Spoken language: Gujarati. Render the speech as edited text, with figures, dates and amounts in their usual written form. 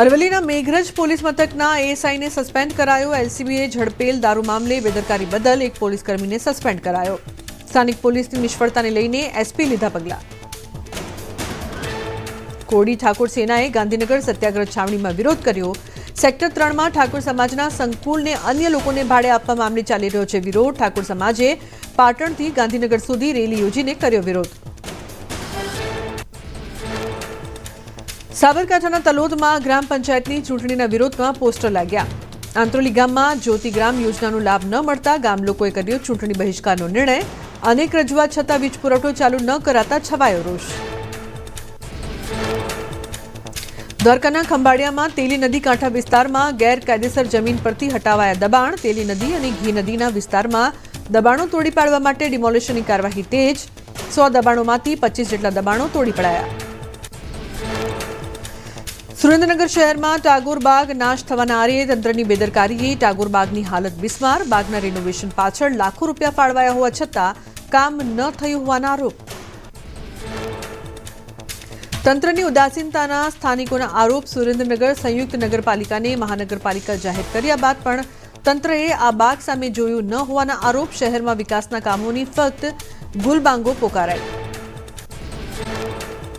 અરવલ્લીના મેઘરજ પોલીસ મથકના એએસઆઈને સસ્પેન્ડ કરાયો। એલસીબીએ ઝડપેલ દારૂ મામલે બેદરકારી બદલ એક પોલીસકર્મીને સસ્પેન્ડ કરાયો। સ્થાનિક પોલીસની નિષ્ફળતાને લઈને એસપી લીધા પગલાં। કોડી ઠાકોર સેનાએ ગાંધીનગર સત્યાગ્રહ છાવણીમાં વિરોધ કર્યો। સેક્ટર 3 માં ઠાકોર સમાજના સંકુલને અન્ય લોકોને ભાડે આપવા મામલે ચાલી રહ્યો છે વિરોધ। ઠાકોર સમાજે પાટણથી ગાંધીનગર સુધી રેલી યોજીને કર્યો વિરોધ। સાબરકાંઠાના તલોદમાં ગ્રામ પંચાયતની ચૂંટણીના વિરોધમાં પોસ્ટર લાગ્યા। આંત્રોલી ગામમાં જ્યોતિ ગ્રામ યોજનાનો લાભ ન મળતા ગામ લોકોએ કર્યો ચૂંટણી બહિષ્કારનો નિર્ણય। અનેક રજૂઆત છતાં વીજ પુરવઠો ચાલુ ન કરાતા છવાયો રોષ। દ્વારકાના ખંભાળિયામાં તેલી નદી કાંઠા વિસ્તારમાં ગેરકાયદેસર જમીન પરથી હટાવાયા દબાણ। તેલી નદી અને ઘી નદીના વિસ્તારમાં દબાણો તોડી પાડવા માટે ડિમોલિશનની કાર્યવાહી તેજ। 100 દબાણોમાંથી 25 જેટલા દબાણો તોડી પડાયા। સુરેન્દ્રનગર શહેરમાં ટાગોર બાગ નાશ થવાના આરે તંત્રની બેદરકારીએ ટાગોર બાગની હાલત બિસ્માર। બાગના રિનોવેશન પાછળ લાખો રૂપિયા ફાળવાયા હોવા છતાં કામ ન થયું હોવાના આરોપ। તંત્રની ઉદાસીનતાના સ્થાનિકોના આરોપ। સુરેન્દ્રનગર સંયુક્ત નગરપાલિકાને મહાનગરપાલિકા જાહેર કર્યા બાદ પણ તંત્રએ આ બાગ સામે જોયું ન હોવાના આરોપ। શહેરમાં વિકાસના કામોની ફક્ત ગુલબાંગો પોકારાઈ।